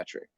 Patrick.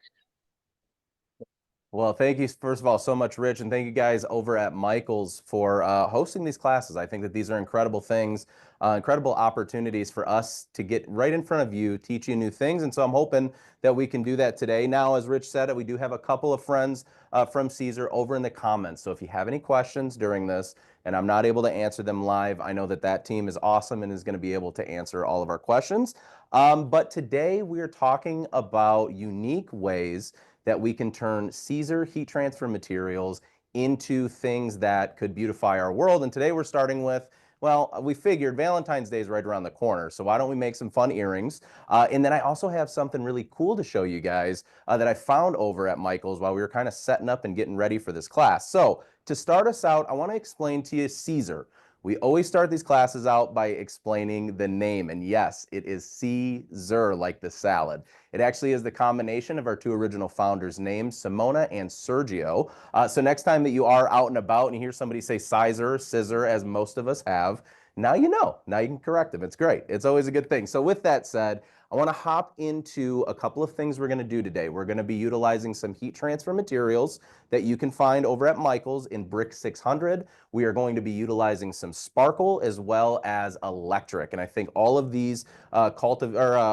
Well, thank you, first of all, so much, Rich, and thank you guys over at Michaels for hosting these classes. I think that these are incredible things, incredible opportunities for us to get right in front of you, teach you new things, and so I'm hoping that we can do that today. Now, as Rich said, we do have a couple of friends from Siser over in the comments, so if you have any questions during this, and I'm not able to answer them live, I know that that team is awesome and is going to be able to answer all of our questions. But today we are talking about unique ways that we can turn Siser heat transfer materials into things that could beautify our world. And today we're starting with, well, we figured Valentine's Day is right around the corner, so why don't we make some fun earrings? And then I also have something really cool to show you guys that I found over at Michael's while we were kind of setting up and getting ready for this class. So to start us out, I want to explain to you Siser. We always start these classes out by explaining the name, and yes, it is Siser, like the salad. It actually is the combination of our two original founders' names, Simona and Sergio. So next time that you are out and about and you hear somebody say Siser, Scissor, as most of us have, now you know. Now you can correct them. It's great. It's always a good thing. So with that said, I want to hop into a couple of things we're going to do today. We're going to be utilizing some heat transfer materials that you can find over at Michael's in Brick 600. We are going to be utilizing some sparkle as well as electric. And I think all of these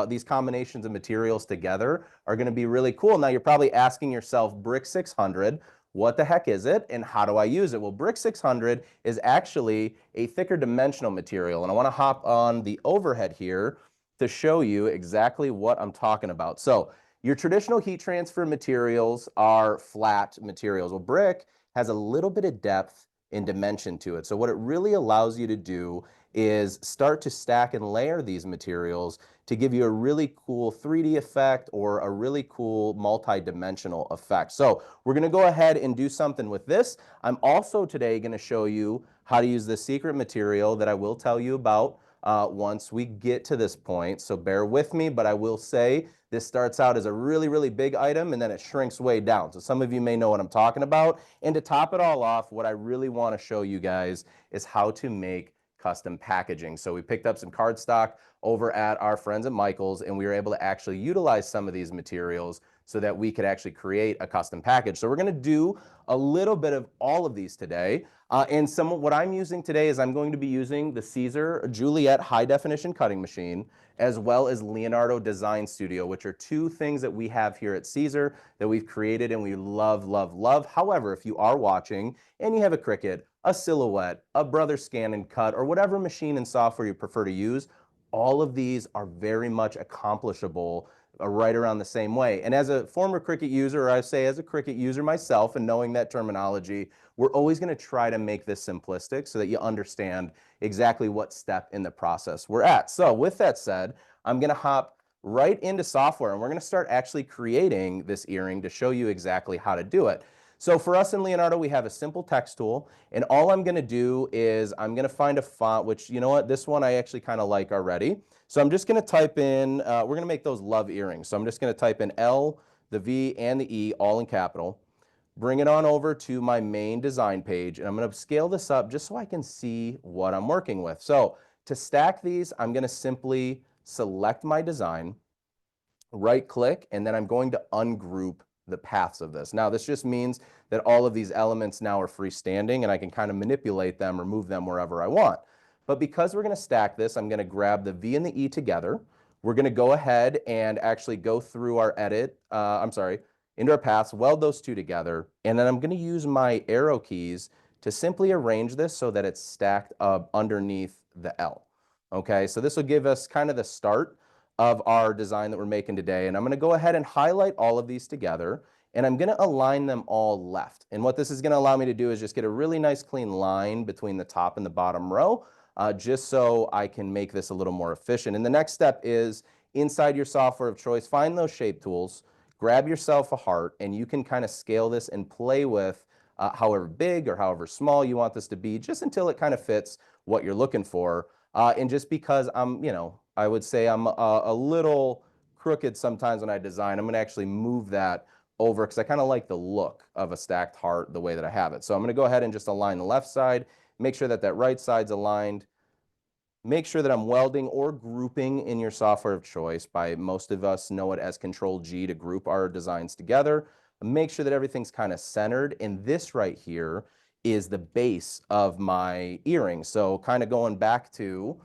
these combinations of materials together are going to be really cool. Now you're probably asking yourself, Brick 600, what the heck is it and how do I use it? Well, Brick 600 is actually a thicker dimensional material. And I want to hop on the overhead here to show you exactly what I'm talking about. So your traditional heat transfer materials are flat materials. Well, brick has a little bit of depth and dimension to it. So what it really allows you to do is start to stack and layer these materials to give you a really cool 3D effect or a really cool multi-dimensional effect. So we're going to go ahead and do something with this. I'm also today going to show you how to use the secret material that I will tell you about once we get to this point. So bear with me, but I will say this starts out as a really, really big item and then it shrinks way down. So some of you may know what I'm talking about. And to top it all off, what I really want to show you guys is how to make custom packaging. So we picked up some cardstock over at our friends at Michael's and we were able to actually utilize some of these materials so that we could actually create a custom package. So we're going to do a little bit of all of these today. And what I'm using today is I'm going to be using the Siser Juliet high definition cutting machine as well as Leonardo Design Studio, which are two things that we have here at Siser that we've created and we love, love, love. However, if you are watching and you have a Cricut, a Silhouette, a Brother Scan and Cut, or whatever machine and software you prefer to use, all of these are very much accomplishable right around the same way. And as a former Cricut user, or I say as a Cricut user myself and knowing that terminology, we're always going to try to make this simplistic so that you understand exactly what step in the process we're at. So with that said, I'm going to hop right into software and we're going to start actually creating this earring to show you exactly how to do it. So for us in Leonardo, we have a simple text tool, and all I'm going to do is I'm going to find a font, which, you know what, this one I actually kind of like already. So I'm just going to type in, we're going to make those love earrings. So I'm just going to type in L, the V, and the E, all in capital. Bring it on over to my main design page, and I'm going to scale this up just so I can see what I'm working with. So to stack these, I'm going to simply select my design, right-click, and then I'm going to ungroup the paths of this. Now, this just means that all of these elements now are freestanding, and I can kind of manipulate them or move them wherever I want. But because we're going to stack this, I'm going to grab the V and the E together. We're going to go ahead and actually go through our into our paths, weld those two together, and then I'm going to use my arrow keys to simply arrange this so that it's stacked up underneath the L. Okay, so this will give us kind of the start of our design that we're making today. And I'm going to go ahead and highlight all of these together, and I'm going to align them all left. And what this is going to allow me to do is just get a really nice clean line between the top and the bottom row, just so I can make this a little more efficient. And the next step is inside your software of choice, find those shape tools, grab yourself a heart, and you can kind of scale this and play with however big or however small you want this to be, just until it kind of fits what you're looking for. And just because I would say I'm a little crooked sometimes when I design, I'm going to actually move that over because I kind of like the look of a stacked heart the way that I have it. So I'm going to go ahead and just align the left side, make sure that that right side's aligned, make sure that I'm welding or grouping in your software of choice. By most of us know it as Control G to group our designs together. Make sure that everything's kind of centered. And this right here is the base of my earring. So kind of going back to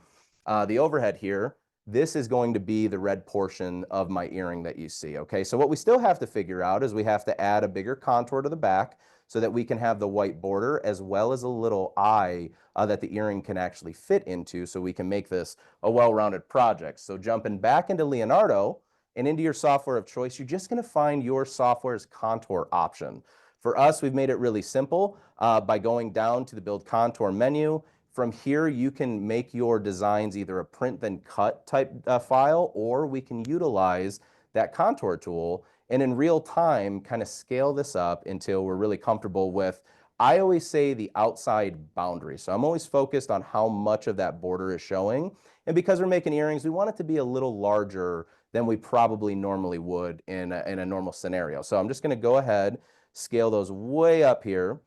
the overhead here, this is going to be the red portion of my earring that you see, okay? So what we still have to figure out is we have to add a bigger contour to the back so that we can have the white border as well as a little eye that the earring can actually fit into, so we can make this a well-rounded project. So jumping back into Leonardo and into your software of choice, you're just gonna find your software's contour option. For us, we've made it really simple by going down to the Build Contour menu. From here, you can make your designs either a print then cut type file, or we can utilize that contour tool and in real time kind of scale this up until we're really comfortable with, I always say, the outside boundary. So I'm always focused on how much of that border is showing. And because we're making earrings, we want it to be a little larger than we probably normally would in a normal scenario. So I'm just going to go ahead, scale those way up here.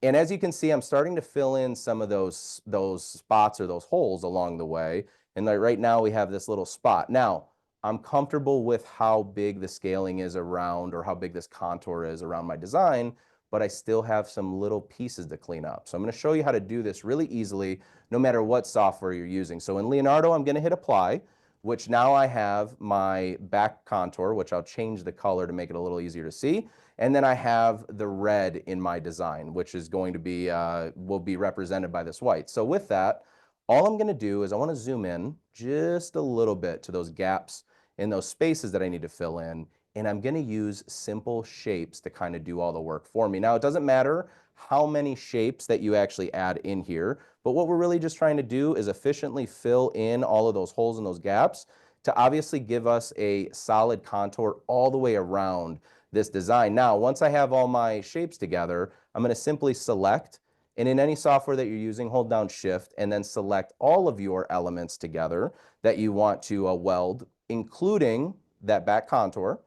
And as you can see, I'm starting to fill in some of those spots or those holes along the way. And like right now we have this little spot. Now, I'm comfortable with how big the scaling is around, or how big this contour is around my design, but I still have some little pieces to clean up. So I'm going to show you how to do this really easily, no matter what software you're using. So in Leonardo, I'm going to hit apply, which now I have my back contour, which I'll change the color to make it a little easier to see. And then I have the red in my design, which is going to be, will be represented by this white. So with that, all I'm going to do is I want to zoom in just a little bit to those gaps in those spaces that I need to fill in. And I'm going to use simple shapes to kind of do all the work for me. Now, it doesn't matter how many shapes that you actually add in here, but what we're really just trying to do is efficiently fill in all of those holes and those gaps to obviously give us a solid contour all the way around this design. Now, once I have all my shapes together, I'm going to simply select, and in any software that you're using, hold down Shift and then select all of your elements together that you want to weld, including that back contour.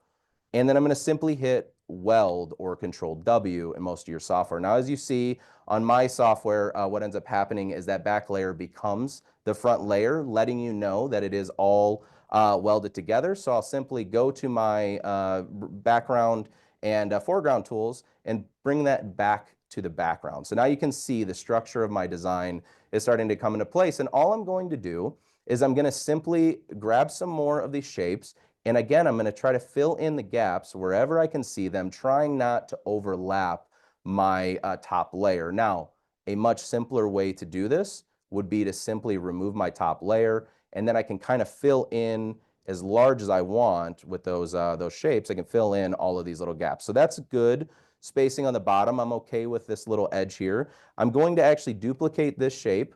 And then I'm going to simply hit weld or Control W in most of your software. Now, as you see on my software, what ends up happening is that back layer becomes the front layer, letting you know that it is all welded together. So I'll simply go to my background and foreground tools and bring that back to the background. So now you can see the structure of my design is starting to come into place. And all I'm going to do is I'm going to simply grab some more of these shapes. And again, I'm going to try to fill in the gaps wherever I can see them, trying not to overlap my top layer. Now, a much simpler way to do this would be to simply remove my top layer, and then I can kind of fill in as large as I want with those shapes. I can fill in all of these little gaps. So that's good spacing on the bottom. I'm okay with this little edge here. I'm going to actually duplicate this shape,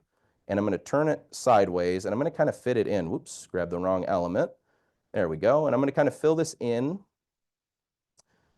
and I'm going to turn it sideways, and I'm going to kind of fit it in. Whoops, grab the wrong element. There we go. And I'm going to kind of fill this in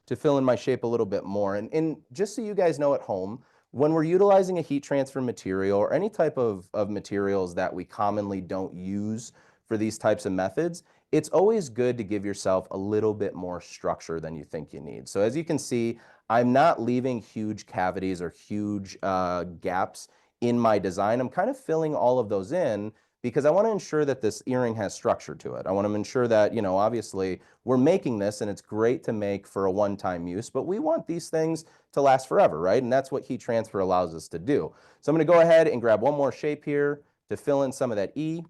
to fill in my shape a little bit more. And just so you guys know at home, when we're utilizing a heat transfer material or any type of materials that we commonly don't use for these types of methods, it's always good to give yourself a little bit more structure than you think you need. So as you can see, I'm not leaving huge cavities or huge gaps in my design. I'm kind of filling all of those in because I want to ensure that this earring has structure to it. I want to ensure that, obviously we're making this and it's great to make for a one-time use, but we want these things to last forever, right? And that's what heat transfer allows us to do. So I'm going to go ahead and grab one more shape here to fill in some of that E,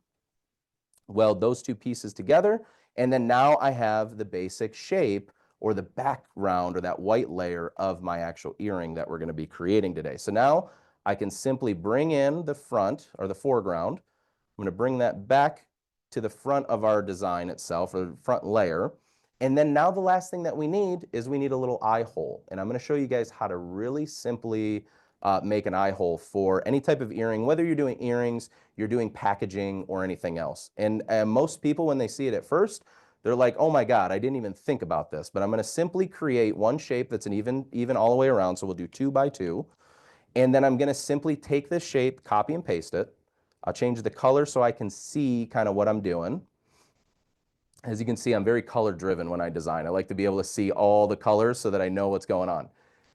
weld those two pieces together, and then now I have the basic shape or the background or that white layer of my actual earring that we're going to be creating today. So now I can simply bring in the front or the foreground. I'm going to bring that back to the front of our design itself, or the front layer. And then now the last thing that we need is we need a little eye hole. And I'm going to show you guys how to really simply make an eye hole for any type of earring, whether you're doing earrings, you're doing packaging, or anything else. And most people, when they see it at first, they're like, oh my God, I didn't even think about this. But I'm going to simply create one shape that's an even all the way around. So we'll do 2 by 2. And then I'm going to simply take this shape, copy and paste it. I'll change the color so I can see kind of what I'm doing. As you can see, I'm very color driven when I design. I like to be able to see all the colors so that I know what's going on.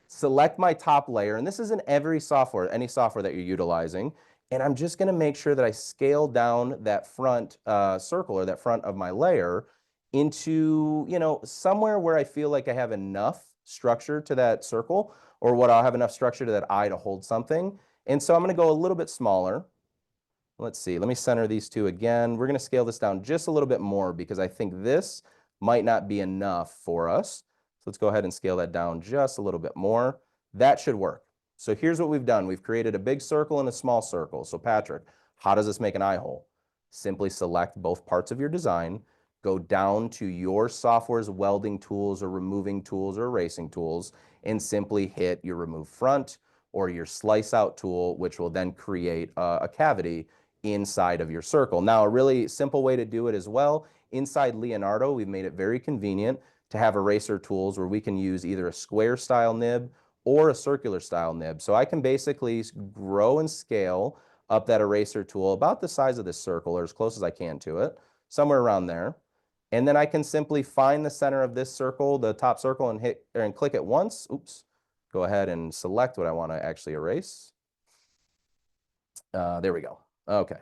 Select my top layer, and this is in every software, any software that you're utilizing. And I'm just going to make sure that I scale down that front circle or that front of my layer into, somewhere where I feel like I have enough structure to that circle, or what I'll have enough structure to that eye to hold something. And so I'm going to go a little bit smaller. Let's see, let me center these two again. We're going to scale this down just a little bit more because I think this might not be enough for us. So let's go ahead and scale that down just a little bit more. That should work. So here's what we've done. We've created a big circle and a small circle. So Patrick, how does this make an eye hole? Simply select both parts of your design, go down to your software's welding tools or removing tools or erasing tools, and simply hit your remove front or your slice out tool, which will then create a cavity inside of your circle. Now, a really simple way to do it as well, inside Leonardo, we've made it very convenient to have eraser tools where we can use either a square style nib or a circular style nib. So I can basically grow and scale up that eraser tool about the size of this circle or as close as I can to it, somewhere around there. And then I can simply find the center of this circle, the top circle, and hit and click it once. Oops. Go ahead and select what I want to actually erase. There we go. Okay.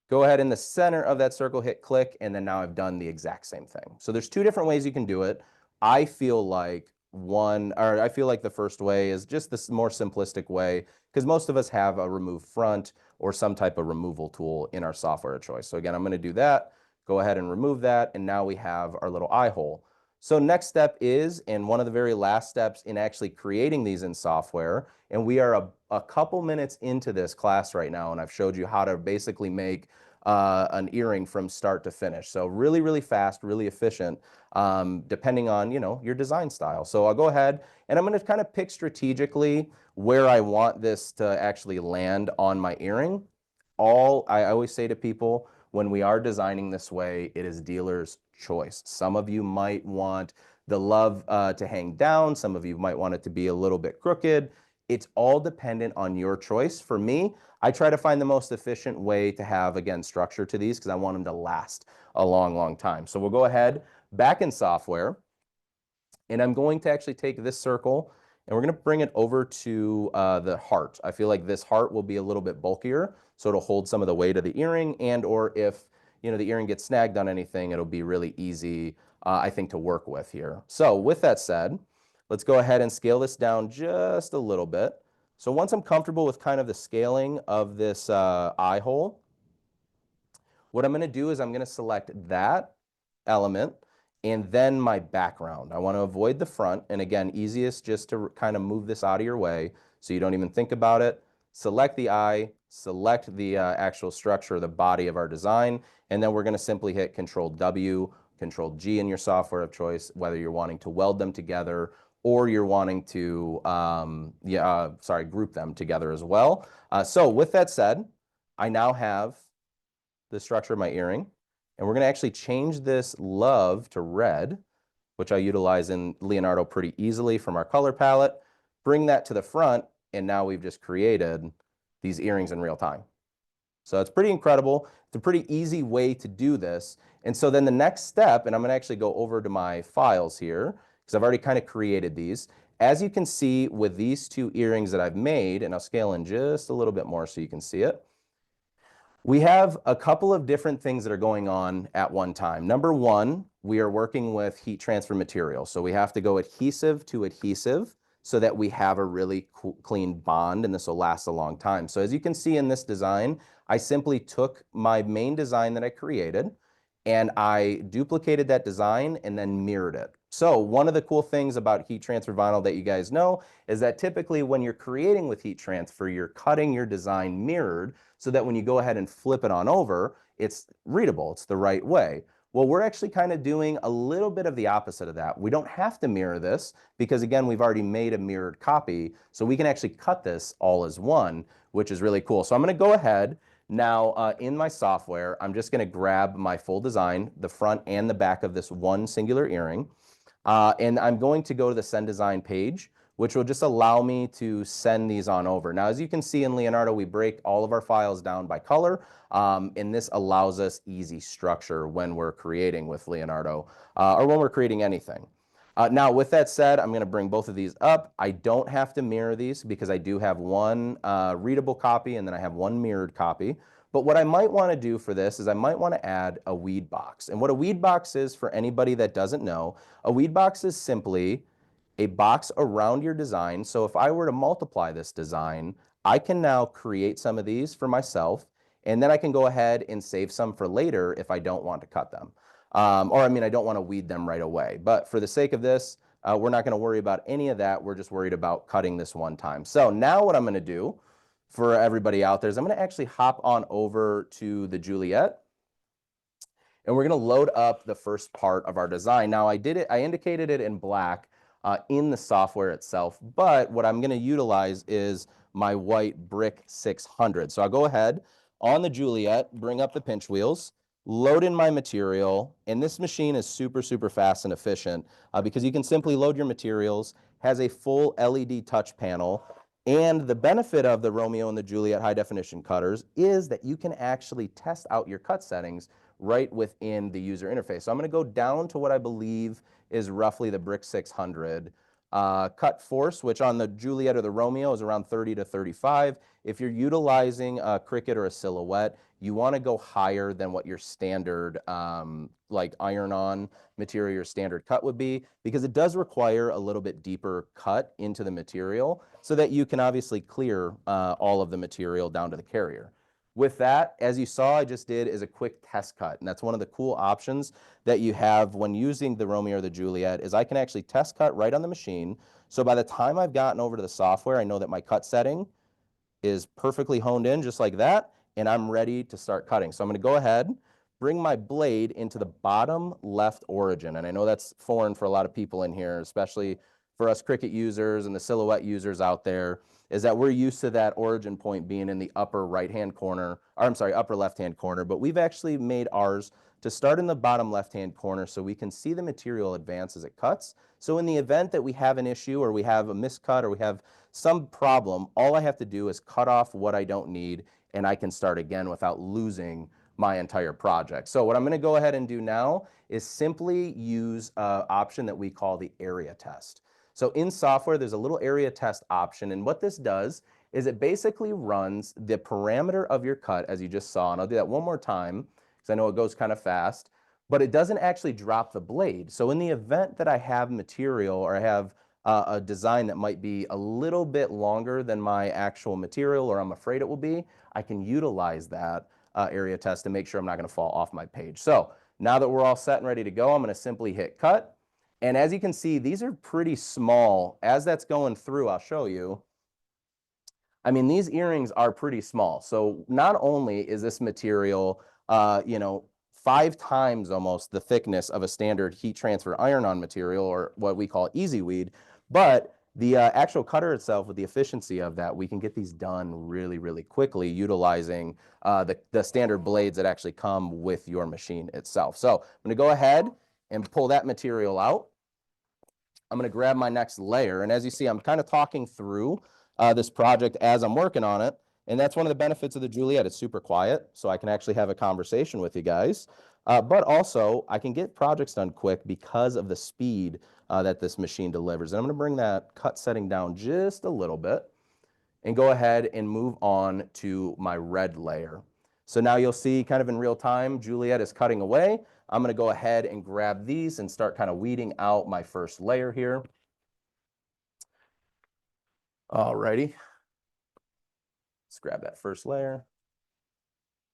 Go ahead in the center of that circle, hit click, and then now I've done the exact same thing. So there's two different ways you can do it. I feel like the first way is just this more simplistic way, because most of us have a remove front or some type of removal tool in our software of choice. So again, I'm going to do that. Go ahead and remove that, and now we have our little eye hole. So next step is, and one of the very last steps in actually creating these in software, and we are a couple minutes into this class right now, and I've showed you how to basically make an earring from start to finish. So really, really fast, really efficient, depending on, your design style. So I'll go ahead and I'm going to kind of pick strategically where I want this to actually land on my earring. I always say to people, when we are designing this way, it is dealer's choice. Some of you might want the love to hang down. Some of you might want it to be a little bit crooked. It's all dependent on your choice. For me, I try to find the most efficient way to have, again, structure to these because I want them to last a long, long time. So we'll go ahead back in software, and I'm going to actually take this circle and we're going to bring it over to the heart. I feel like this heart will be a little bit bulkier, so it'll hold some of the weight of the earring, and or if the earring gets snagged on anything, it'll be really easy, I think, to work with here. So with that said, let's go ahead and scale this down just a little bit. So once I'm comfortable with kind of the scaling of this eye hole, what I'm going to do is I'm going to select that element and then my background. I want to avoid the front. And again, easiest just to kind of move this out of your way so you don't even think about it. Select the eye, select the actual structure, the body of our design, and then we're going to simply hit Control W, Control G in your software of choice, whether you're wanting to weld them together or you're wanting to group them together as well. So with that said, I now have the structure of my earring, and we're going to actually change this love to red, which I utilize in Leonardo pretty easily from our color palette, bring that to the front, and now we've just created these earrings in real time. So it's pretty incredible. It's a pretty easy way to do this. And so then the next step, and I'm going to actually go over to my files here, because I've already kind of created these. As you can see with these two earrings that I've made, and I'll scale in just a little bit more so you can see it, we have a couple of different things that are going on at one time. Number one, we are working with heat transfer material. So we have to go adhesive to adhesive so that we have a really clean bond, and this will last a long time. So as you can see in this design, I simply took my main design that I created and I duplicated that design and then mirrored it. So one of the cool things about heat transfer vinyl that you guys know is that typically when you're creating with heat transfer, you're cutting your design mirrored so that when you go ahead and flip it on over, it's readable, it's the right way. Well, we're actually kind of doing a little bit of the opposite of that. We don't have to mirror this because, again, we've already made a mirrored copy, so we can actually cut this all as one, which is really cool. So I'm going to go ahead now in my software. I'm just going to grab my full design, the front and the back of this one singular earring, and I'm going to go to the Send Design page, which will just allow me to send these on over. Now, as you can see in Leonardo, we break all of our files down by color, and this allows us easy structure when we're creating with Leonardo, or when we're creating anything. Now, with that said, I'm going to bring both of these up. I don't have to mirror these because I do have one readable copy and then I have one mirrored copy. But what I might want to do for this is I might want to add a weed box. And what a weed box is, for anybody that doesn't know, a weed box is simply a box around your design. So if I were to multiply this design, I can now create some of these for myself, and then I can go ahead and save some for later if I don't want to cut them. Or I mean, I don't want to weed them right away. But for the sake of this, we're not going to worry about any of that. We're just worried about cutting this one time. So now what I'm going to do for everybody out there is I'm going to actually hop on over to the Juliet. And we're going to load up the first part of our design. Now, I indicated it in black in the software itself, but what I'm going to utilize is my white brick 600. So I'll go ahead on the Juliet, bring up the pinch wheels, load in my material, and this machine is super, super fast and efficient because you can simply load your materials, has a full LED touch panel, and the benefit of the Romeo and the Juliet high definition cutters is that you can actually test out your cut settings right within the user interface. So I'm going to go down to what I believe is roughly the brick 600. Cut force, which on the Juliet or the Romeo is around 30 to 35. If you're utilizing a Cricut or a Silhouette, you want to go higher than what your standard like iron-on material or standard cut would be, because it does require a little bit deeper cut into the material so that you can obviously clear all of the material down to the carrier. With that, as you saw, I just did is a quick test cut. And that's one of the cool options that you have when using the Romeo or the Juliet is I can actually test cut right on the machine. So by the time I've gotten over to the software, I know that my cut setting is perfectly honed in just like that, and I'm ready to start cutting. So I'm going to go ahead, bring my blade into the bottom left origin. And I know that's foreign for a lot of people in here, especially for us Cricut users and the Silhouette users out there, is that we're used to that origin point being in the upper right-hand corner, or I'm sorry, upper left-hand corner, but we've actually made ours to start in the bottom left-hand corner so we can see the material advance as it cuts. So in the event that we have an issue or we have a miscut or we have some problem, all I have to do is cut off what I don't need and I can start again without losing my entire project. So what I'm going to go ahead and do now is simply use an option that we call the area test. So in software, there's a little area test option, and what this does is it basically runs the parameter of your cut, as you just saw, and I'll do that one more time because I know it goes kind of fast, but it doesn't actually drop the blade. So in the event that I have material or I have a design that might be a little bit longer than my actual material, or I'm afraid it will be, I can utilize that area test to make sure I'm not going to fall off my page. So now that we're all set and ready to go, I'm going to simply hit cut. And as you can see, these are pretty small. As that's going through, I'll show you. I mean, these earrings are pretty small. So not only is this material, you know, 5 times almost the thickness of a standard heat transfer iron-on material, or what we call EasyWeed, but the actual cutter itself, with the efficiency of that, we can get these done really, really quickly utilizing the standard blades that actually come with your machine itself. So I'm going to go ahead and pull that material out. I'm going to grab my next layer. And as you see, I'm kind of talking through this project as I'm working on it. And that's one of the benefits of the Juliet. It's super quiet, so I can actually have a conversation with you guys. But also, I can get projects done quick because of the speed that this machine delivers. And I'm going to bring that cut setting down just a little bit and go ahead and move on to my red layer. So now you'll see kind of in real time, Juliet is cutting away. I'm going to go ahead and grab these and start kind of weeding out my first layer here. Alrighty. Let's grab that first layer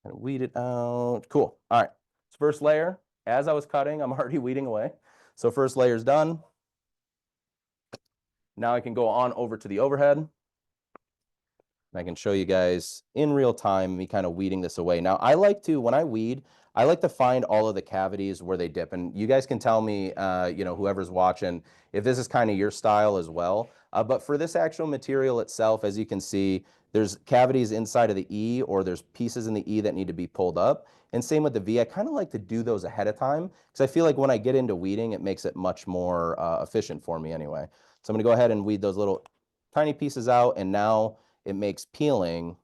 and weed it out. Cool. All right. So first layer, as I was cutting, I'm already weeding away. So first layer is done. Now I can go on over to the overhead. I can show you guys in real time me kind of weeding this away. Now, I like to, when I weed, I like to find all of the cavities where they dip. And you guys can tell me, you know, whoever's watching, if this is kind of your style as well. But for this actual material itself, as you can see, there's cavities inside of the E, or there's pieces in the E that need to be pulled up. And same with the V. I kind of like to do those ahead of time because I feel like when I get into weeding, it makes it much more efficient for me anyway. So I'm going to go ahead and weed those little tiny pieces out, and now it makes peeling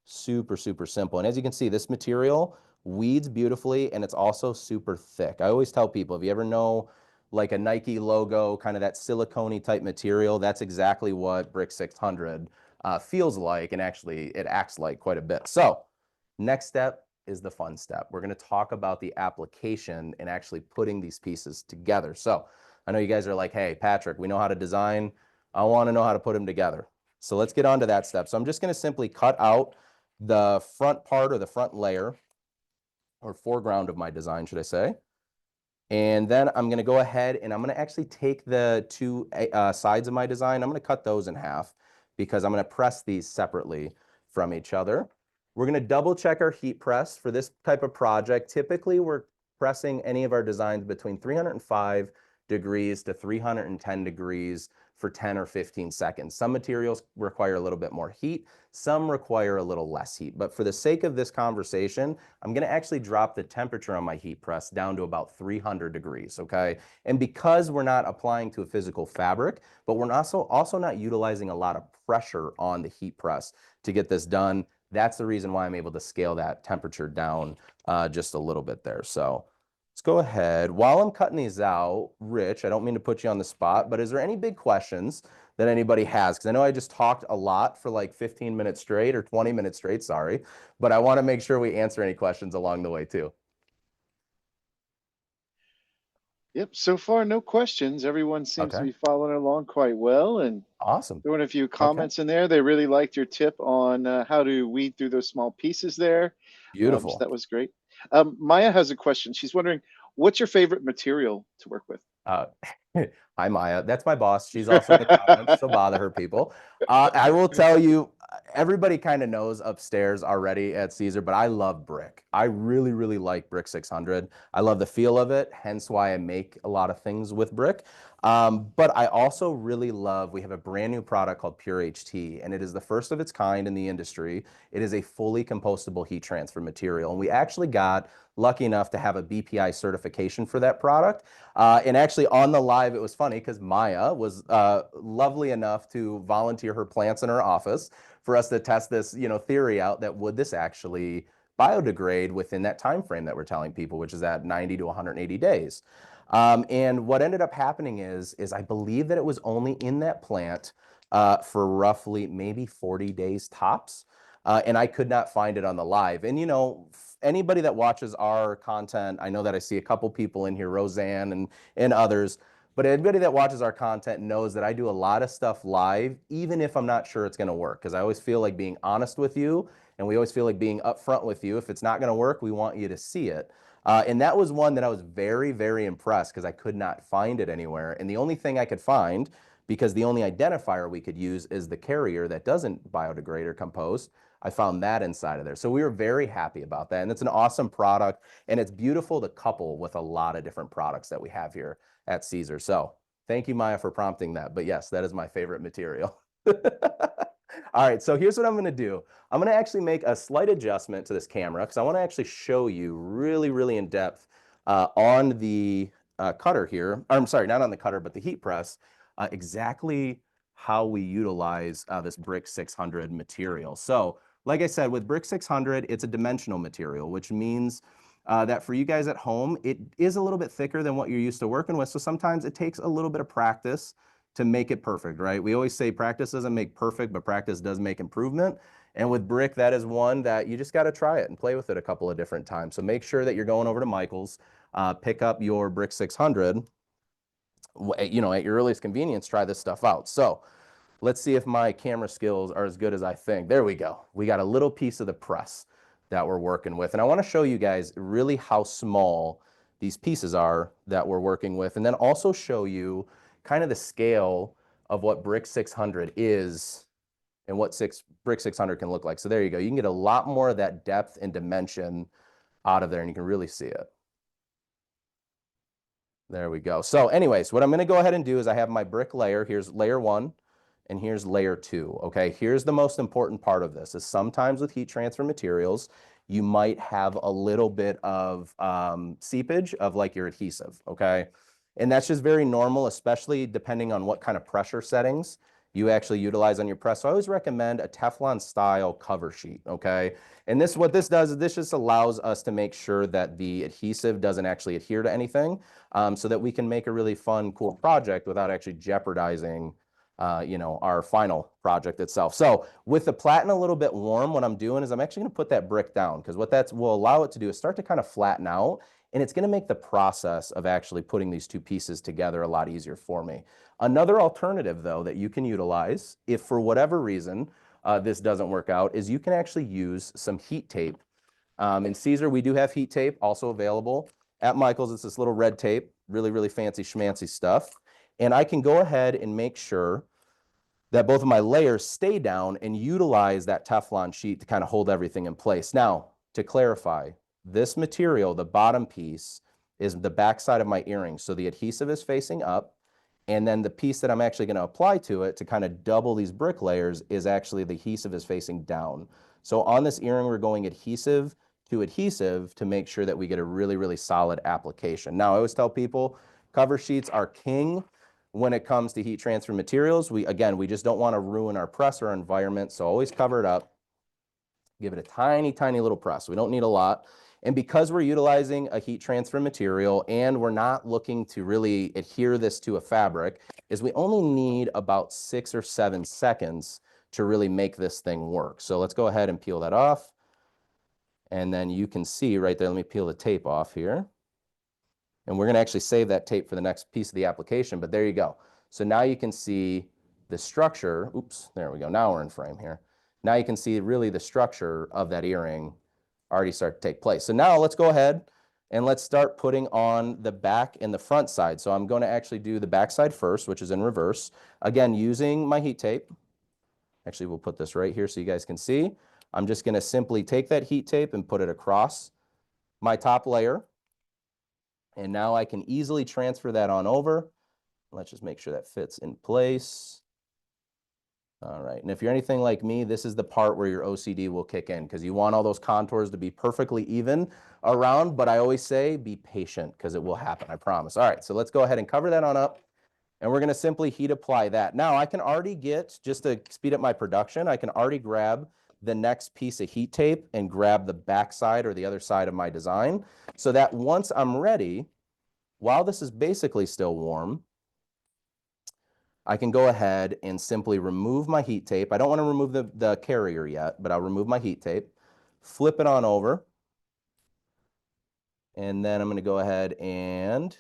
super, super simple. And as you can see, this material weeds beautifully, and it's also super thick. I always tell people, if you ever know like a Nike logo, kind of that silicone type material. That's exactly what Brick 600 feels like, and actually it acts like quite a bit. So next step is the fun step. We're going to talk about the application and actually putting these pieces together. So I know you guys are like, hey, Patrick, we know how to design. I want to know how to put them together. So let's get on to that step. So I'm just going to simply cut out the front part or the front layer or foreground of my design, should I say. And then I'm going to go ahead and I'm going to actually take the two sides of my design. I'm going to cut those in half because I'm going to press these separately from each other. We're going to double check our heat press for this type of project. Typically, we're pressing any of our designs between 305 degrees to 310 degrees for 10 or 15 seconds. Some materials require a little bit more heat. Some require a little less heat. But for the sake of this conversation, I'm going to actually drop the temperature on my heat press down to about 300 degrees, okay? And because we're not applying to a physical fabric, but we're also not utilizing a lot of pressure on the heat press to get this done, that's the reason why I'm able to scale that temperature down just a little bit there. So let's go ahead. While I'm cutting these out, Rich, I don't mean to put you on the spot, but is there any big questions that anybody has? Because I know I just talked a lot for like 15 minutes straight or 20 minutes straight, sorry, but I want to make sure we answer any questions along the way too. Yep, so far no questions. Everyone seems to Okay, be following along quite well and awesome. throwing a few Okay, comments in there. They really liked your tip on how to weed through those small pieces there. So beautiful. that was great. Maya has a question. She's wondering, what's your favorite material to work with? Uh, Hi, Maya. That's my boss. She's also in the comments, so bother her, people. I will tell you, everybody kind of knows upstairs already at Caesar, but I love brick. I really, really like Brick 600. I love the feel of it, hence why I make a lot of things with brick. But I also really love, we have a brand new product called Pure HT, and it is the first of its kind in the industry. It is a fully compostable heat transfer material, and we actually got lucky enough to have a BPI certification for that product. And actually on the live, it was funny because Maya was lovely enough to volunteer her plants in her office for us to test this, theory out that would this actually biodegrade within that time frame that we're telling people, which is at 90 to 180 days. And what ended up happening is I believe that it was only in that plant for roughly maybe 40 days tops. And I could not find it on the live. And anybody that watches our content, I know that I see a couple people in here, Roseanne and others, but anybody that watches our content knows that I do a lot of stuff live, even if I'm not sure it's going to work, because I always feel like being honest with you, and we always feel like being upfront with you. If it's not going to work, we want you to see it. And that was one that I was very, very impressed because I could not find it anywhere. And the only thing I could find, because the only identifier we could use is the carrier that doesn't biodegrade or compost, I found that inside of there. So we were very happy about that. And it's an awesome product. And it's beautiful to couple with a lot of different products that we have here at Caesar. So thank you, Maya, for prompting that. But yes, that is my favorite material. All right, so here's what I'm going to do. I'm going to actually make a slight adjustment to this camera because I want to actually show you really, really in depth on the cutter here. Or, I'm sorry, not on the cutter, but the heat press, exactly how we utilize this Brick 600 material. So like I said, with Brick 600, it's a dimensional material, which means that for you guys at home, it is a little bit thicker than what you're used to working with. So sometimes it takes a little bit of practice to make it perfect, right? We always say practice doesn't make perfect, but practice does make improvement. And with brick, that is one that you just got to try it and play with it a couple of different times. So make sure that you're going over to Michael's, pick up your Brick 600, at your earliest convenience, try this stuff out. So let's see if my camera skills are as good as I think. There we go. We got a little piece of the press that we're working with. And I want to show you guys really how small these pieces are that we're working with, and then also show you kind of the scale of what Brick 600 is and what Brick 600 can look like. So there you go. You can get a lot more of that depth and dimension out of there, and you can really see it. There we go. So anyways, what I'm going to go ahead and do is I have my brick layer. Here's layer 1 and here's layer 2. Okay, here's the most important part of this is sometimes with heat transfer materials, you might have a little bit of seepage of like your adhesive. Okay, and that's just very normal, especially depending on what kind of pressure settings you actually utilize on your press. So I always recommend a Teflon style cover sheet, okay? And this, what this does is this just allows us to make sure that the adhesive doesn't actually adhere to anything, so that we can make a really fun, cool project without actually jeopardizing you know, our final project itself. So with the platen a little bit warm, what I'm doing is I'm actually going to put that brick down, because what that will allow it to do is start to kind of flatten out, and it's going to make the process of actually putting these two pieces together a lot easier for me. Another alternative, though, that you can utilize if for whatever reason this doesn't work out, is you can actually use some heat tape. In Siser, we do have heat tape also available. At Michael's, it's this little red tape, really, really fancy schmancy stuff. And I can go ahead and make sure that both of my layers stay down and utilize that Teflon sheet to kind of hold everything in place. Now, to clarify, this material, the bottom piece, is the backside of my earring. So the adhesive is facing up, and then the piece that I'm actually going to apply to it to kind of double these brick layers is actually the adhesive is facing down. So on this earring, we're going adhesive to make sure that we get a really, really solid application. Now, I always tell people cover sheets are king when it comes to heat transfer materials. We just don't want to ruin our press or our environment, so always cover it up. Give it a tiny, tiny little press. We don't need a lot. And because we're utilizing a heat transfer material and we're not looking to really adhere this to a fabric, is we only need about 6 or 7 seconds to really make this thing work. So let's go ahead and peel that off. And then you can see right there, let me peel the tape off here. And we're going to actually save that tape for the next piece of the application, but there you go. So now you can see the structure. Oops, there we go. Now we're in frame here. Now you can see really the structure of that earring already start to take place. So now let's go ahead and let's start putting on the back and the front side. So I'm going to actually do the back side first, which is in reverse. Again, using my heat tape. Actually, we'll put this right here so you guys can see. I'm just going to simply take that heat tape and put it across my top layer. And now I can easily transfer that on over. Let's just make sure that fits in place. All right, and if you're anything like me, this is the part where your OCD will kick in, because you want all those contours to be perfectly even around, but I always say be patient, because it will happen, I promise. All right, so let's go ahead and cover that on up, and we're going to simply heat apply that. Now I can already get, just to speed up my production, I can already grab the next piece of heat tape and grab the back side or the other side of my design, so that once I'm ready, while this is basically still warm, I can go ahead and simply remove my heat tape. I don't want to remove the carrier yet, but I'll remove my heat tape, flip it on over, and then I'm going to go ahead and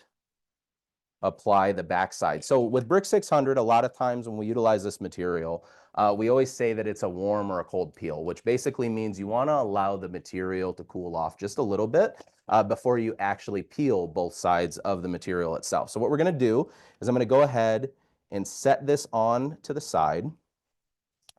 apply the backside. So with Brick 600, a lot of times when we utilize this material, we always say that it's a warm or a cold peel, which basically means you want to allow the material to cool off just a little bit before you actually peel both sides of the material itself. So what we're going to do is I'm going to go ahead and set this on to the side.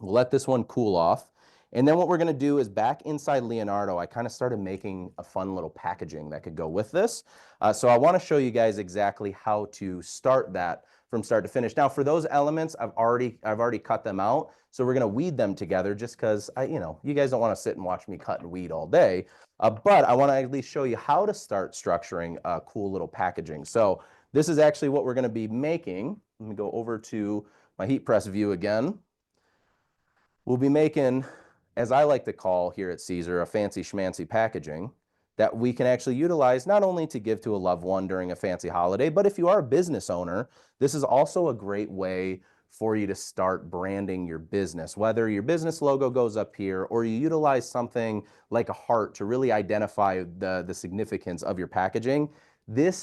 We'll let this one cool off. And then what we're going to do is back inside Leonardo, I kind of started making a fun little packaging that could go with this. So I want to show you guys exactly how to start that from start to finish. Now for those elements, I've already cut them out. So we're going to weed them together just because you guys don't want to sit and watch me cut and weed all day. But I want to at least show you how to start structuring a cool little packaging. So this is actually what we're going to be making. Let me go over to my heat press view again. We'll be making, as I like to call here at Siser, a fancy schmancy packaging that we can actually utilize not only to give to a loved one during a fancy holiday, but if you are a business owner, this is also a great way for you to start branding your business. Whether your business logo goes up here or you utilize something like a heart to really identify the significance of your packaging,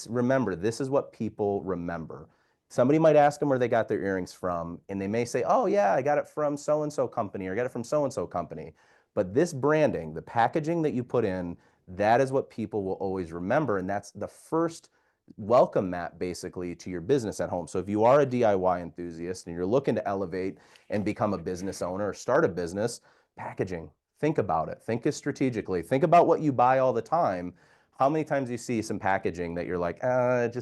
remember, this is what people remember. Somebody might ask them where they got their earrings from, and they may say, oh yeah, I got it from so-and-so company, or I got it from so-and-so company. But this branding, the packaging that you put in, that is what people will always remember, and that's the first welcome mat basically to your business at home. So if you are a DIY enthusiast and you're looking to elevate and become a business owner or start a business, packaging, think about it. Think strategically. Think about what you buy all the time. How many times you see some packaging that you're like, it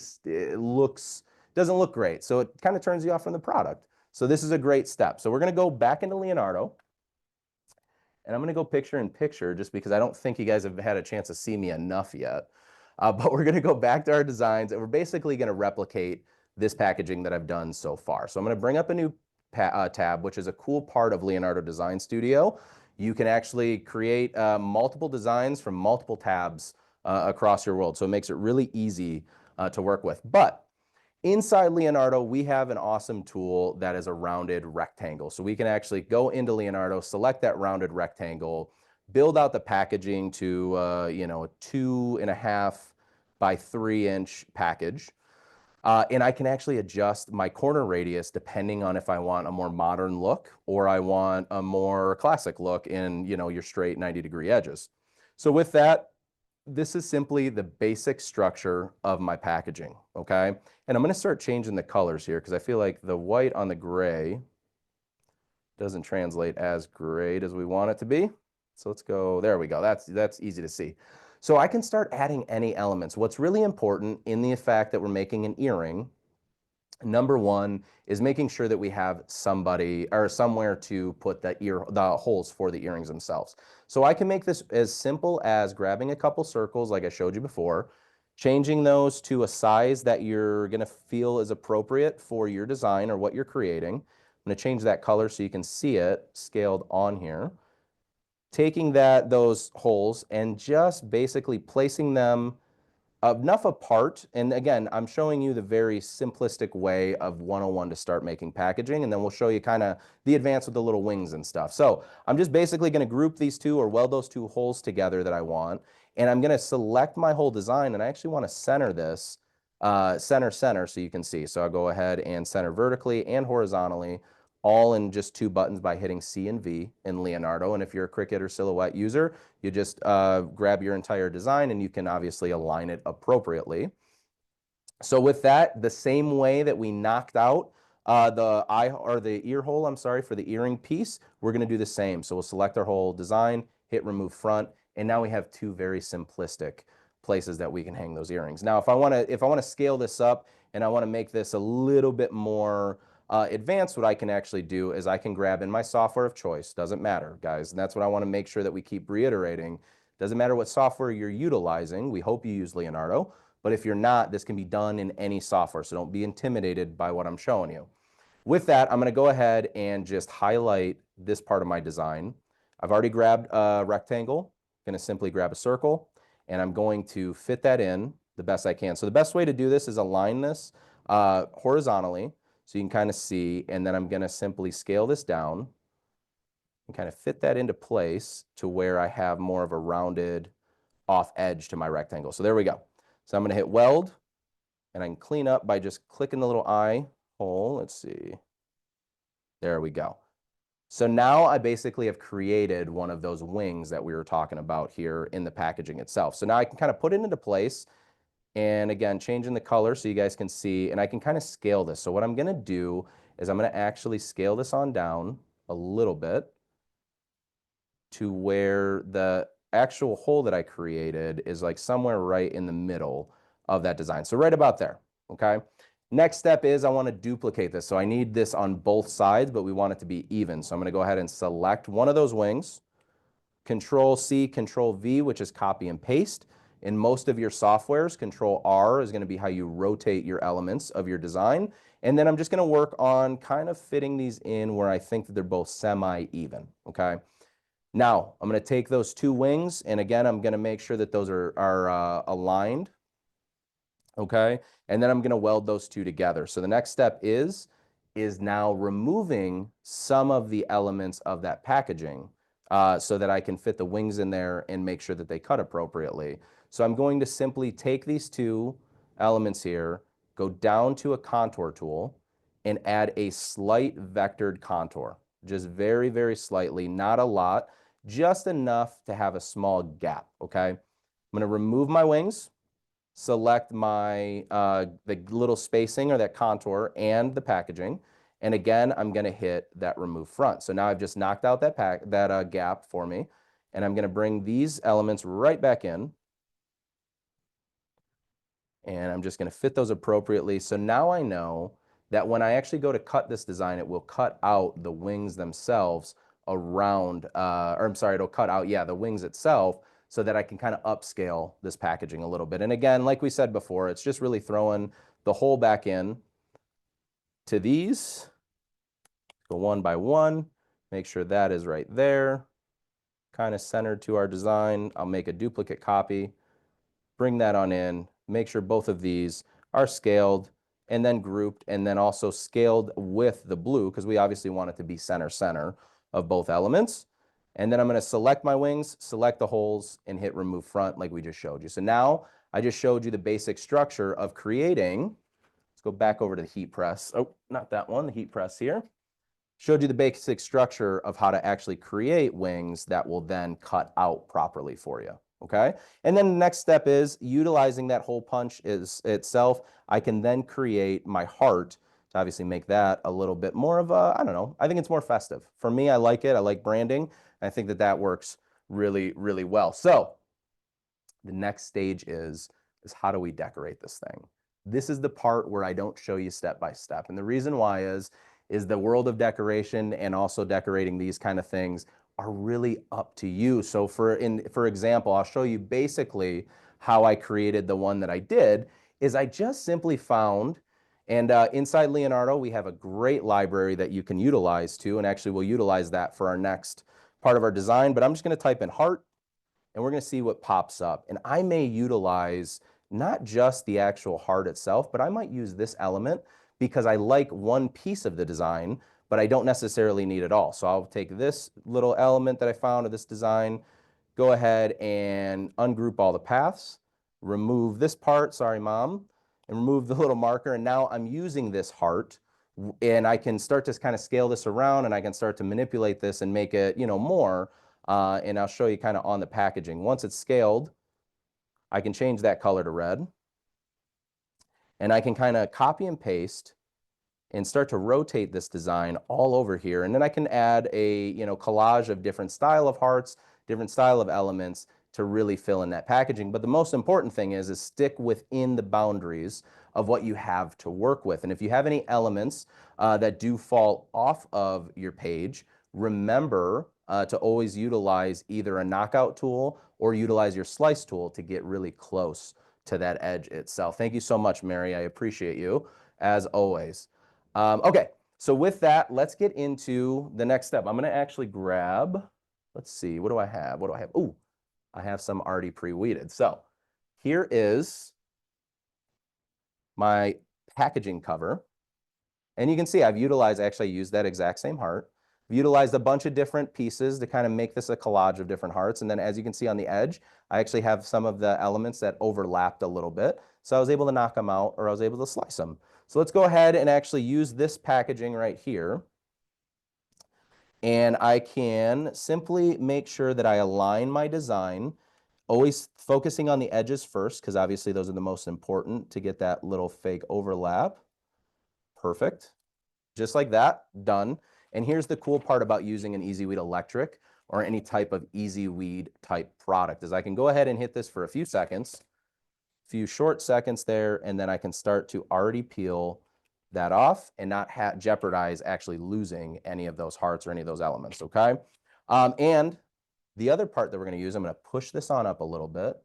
doesn't look great. So it kind of turns you off from the product. So this is a great step. So we're going to go back into Leonardo. And I'm going to go picture in picture just because I don't think you guys have had a chance to see me enough yet. But we're going to go back to our designs, and we're basically going to replicate this packaging that I've done so far. So I'm going to bring up a new tab, which is a cool part of Leonardo Design Studio. You can actually create multiple designs from multiple tabs across your world. So it makes it really easy to work with. But inside Leonardo, we have an awesome tool that is a rounded rectangle. So we can actually go into Leonardo, select that rounded rectangle, build out the packaging to you know, a 2.5 by 3-inch package. And I can actually adjust my corner radius depending on if I want a more modern look or I want a more classic look in, you know, your straight 90-degree edges. So with that, this is simply the basic structure of my packaging, okay? And I'm going to start changing the colors here because I feel like the white on the gray doesn't translate as great as we want it to be. So let's go, there we go. That's easy to see. So I can start adding any elements. What's really important in the fact that we're making an earring, number one, is making sure that we have somebody or somewhere to put the holes for the earrings themselves. So I can make this as simple as grabbing a couple circles like I showed you before, changing those to a size that you're going to feel is appropriate for your design or what you're creating. I'm going to change that color so you can see it scaled on here. Taking those holes and just basically placing them enough apart. And again, I'm showing you the very simplistic way of 101 to start making packaging, and then we'll show you kind of the advance with the little wings and stuff. So I'm just basically going to group these two or weld those two holes together that I want, and I'm going to select my whole design, and I actually want to center this, center, so you can see. So I'll go ahead and center vertically and horizontally, all in just 2 buttons by hitting C and V in Leonardo. And if you're a Cricut or Silhouette user, you just grab your entire design and you can obviously align it appropriately. So with that, the same way that we knocked out the ear hole, I'm sorry, for the earring piece, we're going to do the same. So we'll select our whole design, hit remove front, and now we have 2 very simplistic places that we can hang those earrings. Now, if I want to scale this up and I want to make this a little bit more advanced, what I can actually do is I can grab in my software of choice. Doesn't matter, guys. And that's what I want to make sure that we keep reiterating. Doesn't matter what software you're utilizing. We hope you use Leonardo. But if you're not, this can be done in any software. So don't be intimidated by what I'm showing you. With that, I'm going to go ahead and just highlight this part of my design. I've already grabbed a rectangle. I'm going to simply grab a circle, and I'm going to fit that in the best I can. So the best way to do this is align this horizontally, so you can kind of see, and then I'm going to simply scale this down and kind of fit that into place to where I have more of a rounded off edge to my rectangle. So there we go. So I'm going to hit weld, and I can clean up by just clicking the little eye hole. Let's see. There we go. So now I basically have created one of those wings that we were talking about here in the packaging itself. So now I can kind of put it into place. And again, changing the color so you guys can see, and I can kind of scale this. So what I'm going to do is I'm going to actually scale this on down a little bit to where the actual hole that I created is like somewhere right in the middle of that design. So right about there, okay? Next step is I want to duplicate this. So I need this on both sides, but we want it to be even. So I'm going to go ahead and select one of those wings, Control C, Control V, which is copy and paste. In most of your softwares, Control R is going to be how you rotate your elements of your design. And then I'm just going to work on kind of fitting these in where I think that they're both semi-even, okay? Now, I'm going to take those 2 wings, and again, I'm going to make sure that those are aligned, okay? And then I'm going to weld those 2 together. So the next step is now removing some of the elements of that packaging so that I can fit the wings in there and make sure that they cut appropriately. So I'm going to simply take these 2 elements here, go down to a contour tool, and add a slight vectored contour. Just very, very slightly, not a lot, just enough to have a small gap, okay? I'm going to remove my wings, select my the little spacing or that contour and the packaging, and again, I'm going to hit that remove front. So now I've just knocked out that gap for me, and I'm going to bring these elements right back in. And I'm just going to fit those appropriately. So now I know that when I actually go to cut this design, it will cut out the wings themselves around, or I'm sorry, it'll cut out, yeah, the wings itself so that I can kind of upscale this packaging a little bit. And again, like we said before, it's just really throwing the hole back in to these Go one by one, make sure that is right there, kind of centered to our design. I'll make a duplicate copy, bring that on in, make sure both of these are scaled and then grouped and then also scaled with the blue because we obviously want it to be center of both elements. And then I'm going to select my wings, select the holes, and hit remove front like we just showed you. So now I just showed you the basic structure of creating. Let's go back over to the heat press. Oh, not that one, the heat press here. Showed you the basic structure of how to actually create wings that will then cut out properly for you. Okay. And then the next step is utilizing that hole punch itself. I can then create my heart to obviously make that a little bit more of a, I don't know, I think it's more festive. For me, I like it. I like branding. I think that that works really, really well. So the next stage is how do we decorate this thing? This is the part where I don't show you step by step. And the reason why is the world of decoration and also decorating these kind of things are really up to you. So for example, I'll show you basically how I created the one that I did is I just simply found, and inside Leonardo, we have a great library that you can utilize too, and actually we'll utilize that for our next part of our design, but I'm just gonna type in heart, and we're gonna see what pops up. And I may utilize not just the actual heart itself, but I might use this element because I like one piece of the design, but I don't necessarily need it all. So I'll take this little element that I found of this design, go ahead and ungroup all the paths, remove this part, sorry mom, and remove the little marker. And now I'm using this heart and I can start to kind of scale this around and I can start to manipulate this and make it, you know, more. And I'll show you kind of on the packaging. Once it's scaled, I can change that color to red. And I can kind of copy and paste and start to rotate this design all over here. And then I can add a, you know, collage of different style of hearts, different style of elements to really fill in that packaging. But the most important thing is stick within the boundaries of what you have to work with. And if you have any elements that do fall off of your page, remember to always utilize either a knockout tool or utilize your slice tool to get really close to that edge itself. Thank you so much, Mary. I appreciate you, as always. Okay, so with that, let's get into the next step. I'm going to actually grab, let's see, what do I have? What do I have? Ooh, I have some already pre-weeded. So here is my packaging cover. And you can see I've utilized, actually I used that exact same heart. I've utilized a bunch of different pieces to kind of make this a collage of different hearts. And then as you can see on the edge, I actually have some of the elements that overlapped a little bit. So I was able to knock them out or I was able to slice them. So let's go ahead and actually use this packaging right here. And I can simply make sure that I align my design, always focusing on the edges first, because obviously those are the most important to get that little fake overlap. Perfect. Just like that, done. And here's the cool part about using an EasyWeed electric or any type of EasyWeed type product is I can go ahead and hit this for a few seconds, few short seconds there, and then I can start to already peel that off and not jeopardize actually losing any of those hearts or any of those elements, okay? And the other part that we're gonna use, I'm gonna push this on up a little bit,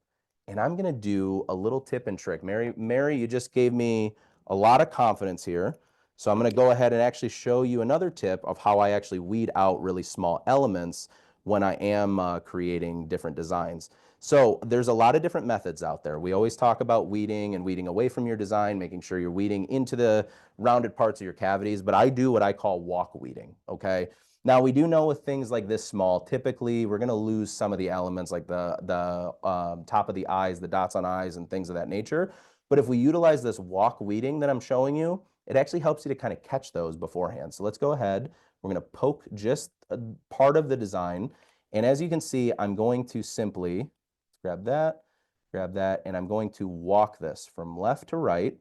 and I'm gonna do a little tip and trick. Mary, you just gave me a lot of confidence here. So I'm gonna go ahead and actually show you another tip of how I actually weed out really small elements when I am creating different designs. So there's a lot of different methods out there. We always talk about weeding and weeding away from your design, making sure you're weeding into the rounded parts of your cavities, but I do what I call walk weeding, okay? Now we do know with things like this small, typically we're gonna lose some of the elements like the top of the eyes, the dots on eyes and things of that nature. But if we utilize this walk weeding that I'm showing you, it actually helps you to kind of catch those beforehand. So let's go ahead. We're gonna poke just a part of the design. And as you can see, I'm going to simply grab that, and I'm going to walk this from left to right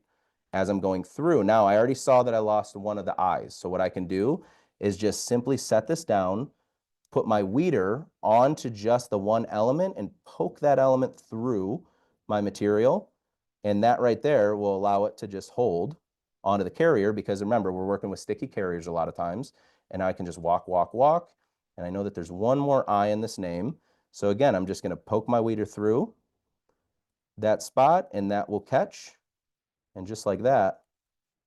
as I'm going through. Now, I already saw that I lost one of the eyes. So what I can do is just simply set this down, put my weeder onto just the one element and poke that element through my material. And that right there will allow it to just hold onto the carrier because remember, we're working with sticky carriers a lot of times. And I can just walk, walk, walk. And I know that there's one more eye in this name. So again, I'm just going to poke my weeder through that spot and that will catch. And just like that,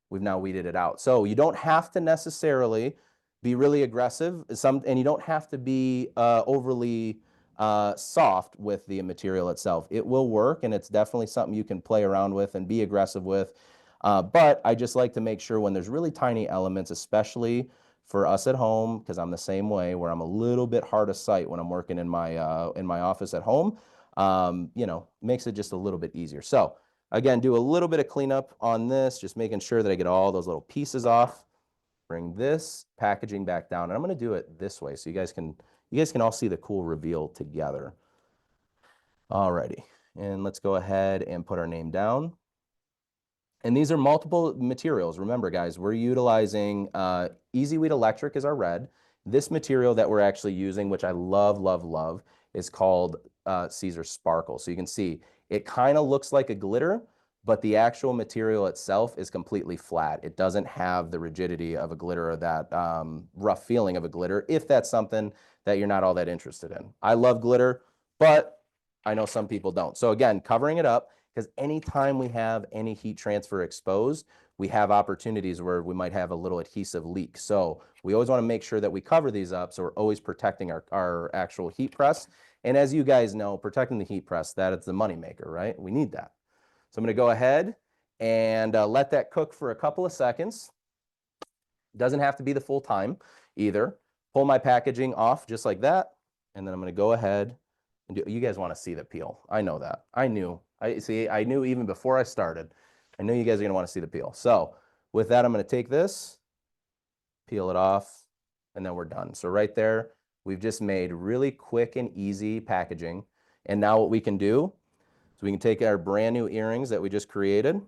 we've now weeded it out. So you don't have to necessarily be really aggressive. And you don't have to be overly soft with the material itself. It will work, and it's definitely something you can play around with and be aggressive with. But I just like to make sure when there's really tiny elements, especially for us at home, because I'm the same way, where I'm a little bit hard of sight when I'm working in my office at home, you know, makes it just a little bit easier. So again, do a little bit of cleanup on this, just making sure that I get all those little pieces off. Bring this packaging back down, and I'm going to do it this way so you guys can all see the cool reveal together. Alrighty, and let's go ahead and put our name down. And these are multiple materials. Remember, guys, we're utilizing EasyWeed Electric as our red. This material that we're actually using, which I love, love, love, is called Siser Sparkle. So you can see it kind of looks like a glitter, but the actual material itself is completely flat. It doesn't have the rigidity of a glitter or that rough feeling of a glitter, if that's something that you're not all that interested in. I love glitter, but I know some people don't. So again, covering it up, because anytime we have any heat transfer exposed, we have opportunities where we might have a little adhesive leak. So we always want to make sure that we cover these up, so we're always protecting our actual heat press. And as you guys know, protecting the heat press, that is the moneymaker, right? We need that. So I'm going to go ahead and let that cook for a couple of seconds. Doesn't have to be the full time either. Pull my packaging off just like that. And then I'm going to go ahead and do, you guys want to see the peel. I know that. I knew even before I started. I knew you guys are going to want to see the peel. So with that, I'm going to take this, peel it off, and then we're done. So right there, we've just made really quick and easy packaging. And now what we can do, so we can take our brand new earrings that we just created.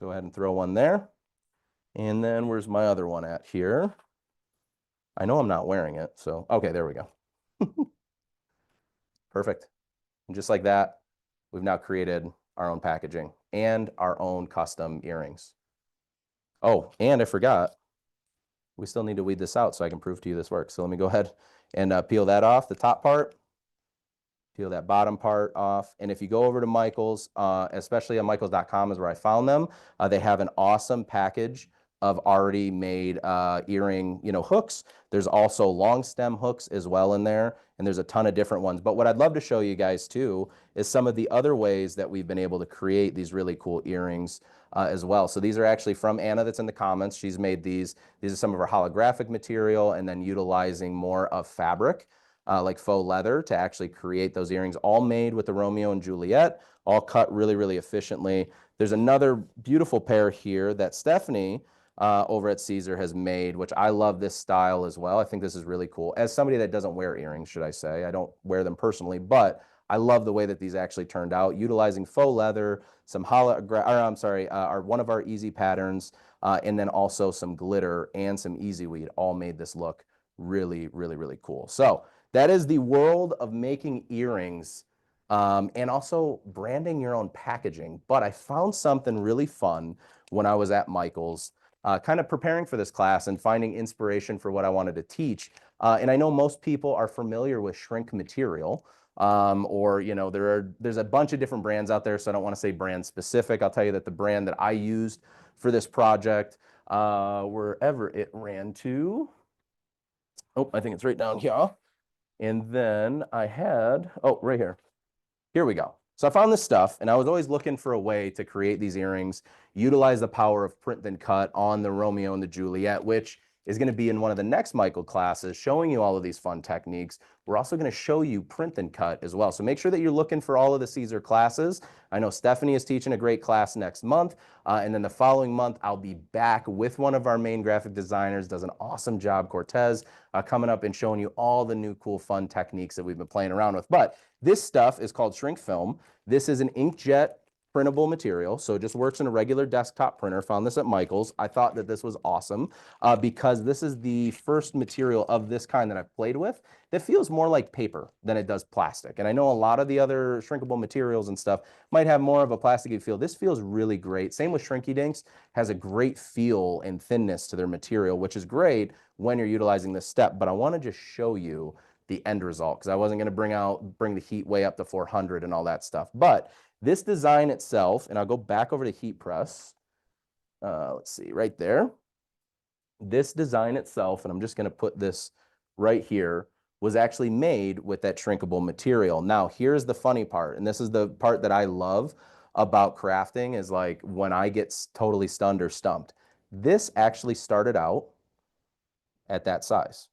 Go ahead and throw one there. And then where's my other one at here? I know I'm not wearing it, so, okay, there we go. Perfect. And just like that, we've now created our own packaging and our own custom earrings. Oh, and I forgot, we still need to weed this out so I can prove to you this works. So let me go ahead and peel that off, the top part. Peel that bottom part off. And if you go over to Michael's, especially on michaels.com is where I found them, they have an awesome package of already made earring, hooks. There's also long stem hooks as well in there, and there's a ton of different ones. But what I'd love to show you guys too is some of the other ways that we've been able to create these really cool earrings as well. So these are actually from Anna that's in the comments. She's made these. These are some of our holographic material, and then utilizing more of fabric like faux leather to actually create those earrings, all made with the Romeo and Juliet, all cut really, really efficiently. There's another beautiful pair here that Stephanie over at Siser has made, which I love this style as well. I think this is really cool. As somebody that doesn't wear earrings, should I say, I don't wear them personally, but I love the way that these actually turned out, utilizing faux leather, some one of our easy patterns, and then also some glitter and some EasyWeed, all made this look really, really, really cool. So that is the world of making earrings and also branding your own packaging. But I found something really fun when I was at Michael's, kind of preparing for this class and finding inspiration for what I wanted to teach. And I know most people are familiar with shrink material, or there's a bunch of different brands out there, so I don't want to say brand specific. I'll tell you that the brand that I used for this project, wherever it ran to, oh, I think it's right down here. And then I had, oh, right here. Here we go. So I found this stuff, and I was always looking for a way to create these earrings, utilize the power of print then cut on the Romeo and the Juliet, which is going to be in one of the next Michael classes, showing you all of these fun techniques. We're also going to show you print and cut as well. So make sure that you're looking for all of the Siser classes. I know Stephanie is teaching a great class next month. And then the following month, I'll be back with one of our main graphic designers, does an awesome job, Cortez, coming up and showing you all the new cool fun techniques that we've been playing around with. But this stuff is called shrink film. This is an inkjet printable material, so it just works in a regular desktop printer. Found this at Michael's. I thought that this was awesome because this is the first material of this kind that I've played with that feels more like paper than it does plastic. And I know a lot of the other shrinkable materials and stuff might have more of a plasticky feel. This feels really great. Same with Shrinky Dinks, has a great feel and thinness to their material, which is great when you're utilizing this step. But I want to just show you the end result because I wasn't going to bring the heat way up to 400 and all that stuff. But this design itself, and I'll go back over to heat press. Let's see, right there. This design itself, and I'm just going to put this right here, was actually made with that shrinkable material. Now, here's the funny part, and this is the part that I love about crafting, is like when I get totally stunned or stumped. This actually started out at that size,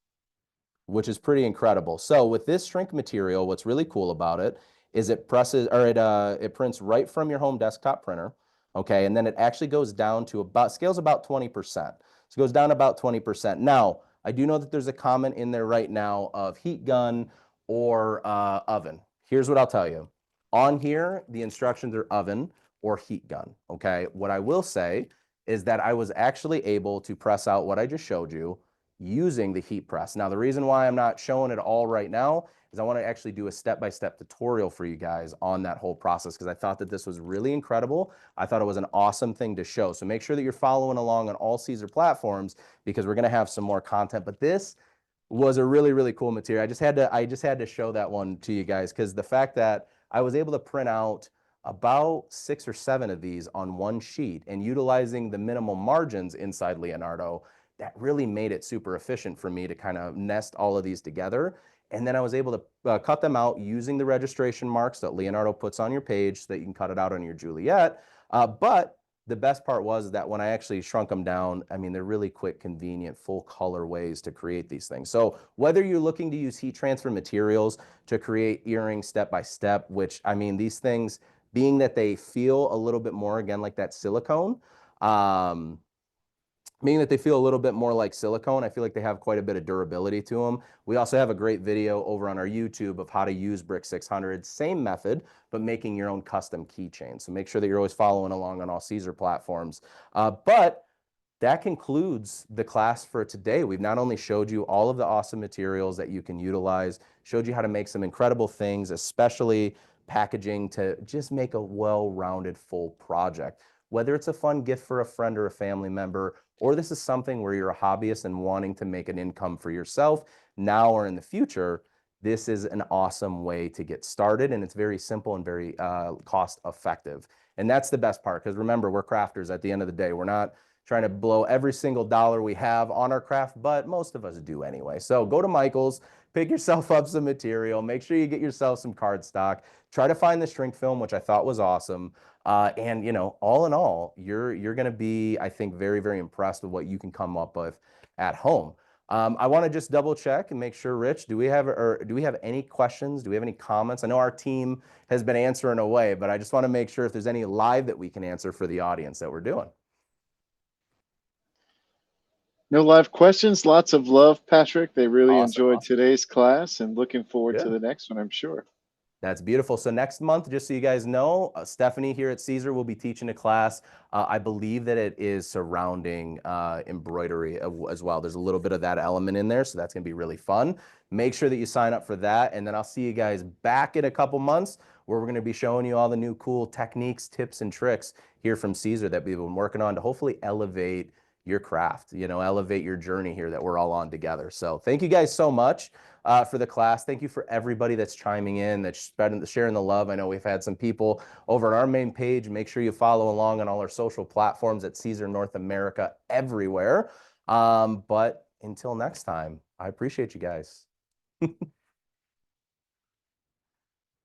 which is pretty incredible. So with this shrink material, what's really cool about it is it presses, or it prints right from your home desktop printer, okay? And then it actually goes down to about, scales about 20%. So it goes down about 20%. Now, I do know that there's a comment in there right now of heat gun or oven. Here's what I'll tell you. On here, the instructions are oven or heat gun, okay? What I will say is that I was actually able to press out what I just showed you using the heat press. Now, the reason why I'm not showing it all right now is I want to actually do a step-by-step tutorial for you guys on that whole process, because I thought that this was really incredible. I thought it was an awesome thing to show. So make sure that you're following along on all Siser platforms, because we're going to have some more content. But this was a really, really cool material. I just had to show that one to you guys, because the fact that I was able to print out about 6 or 7 of these on one sheet and utilizing the minimal margins inside Leonardo, that really made it super efficient for me to kind of nest all of these together. And then I was able to cut them out using the registration marks that Leonardo puts on your page so that you can cut it out on your Juliet. But the best part was that when I actually shrunk them down, I mean, they're really quick, convenient, full color ways to create these things. So whether you're looking to use heat transfer materials to create earrings step by step, which, I mean, these things, being that they feel a little bit more, again, like that silicone, meaning that they feel a little bit more like silicone. I feel like they have quite a bit of durability to them. We also have a great video over on our YouTube of how to use Brick 600, same method, but making your own custom keychain. So make sure that you're always following along on all Siser platforms. But that concludes the class for today. We've not only showed you all of the awesome materials that you can utilize, showed you how to make some incredible things, especially packaging to just make a well-rounded full project. Whether it's a fun gift for a friend or a family member, or this is something where you're a hobbyist and wanting to make an income for yourself now or in the future, this is an awesome way to get started, and it's very simple and very cost effective. And that's the best part, because remember, we're crafters at the end of the day. We're not trying to blow every single dollar we have on our craft, but most of us do anyway. So go to Michael's, pick yourself up some material, make sure you get yourself some cardstock, try to find the shrink film, which I thought was awesome. And you know, all in all, you're going to be, I think, very, very impressed with what you can come up with at home. I want to just double check and make sure, Rich, do we have any questions? Do we have any comments? I know our team has been answering away, but I just want to make sure if there's any live that we can answer for the audience that we're doing. No live questions. Lots of love, Patrick. They really Awesome. enjoyed today's class and looking forward to Good. the next one, I'm sure. That's beautiful. So next month, just so you guys know, Stephanie here at Siser will be teaching a class. I believe that it is surrounding embroidery as well. There's a little bit of that element in there, so that's going to be really fun. Make sure that you sign up for that, and then I'll see you guys back in a couple months where we're going to be showing you all the new cool techniques, tips, and tricks here from Siser that we've been working on to hopefully elevate your craft, you know, elevate your journey here that we're all on together. So thank you guys so much for the class. Thank you for everybody that's chiming in, that's sharing the love. I know we've had some people over on our main page. Make sure you follow along on all our social platforms at Siser North America everywhere. But until next time, I appreciate you guys.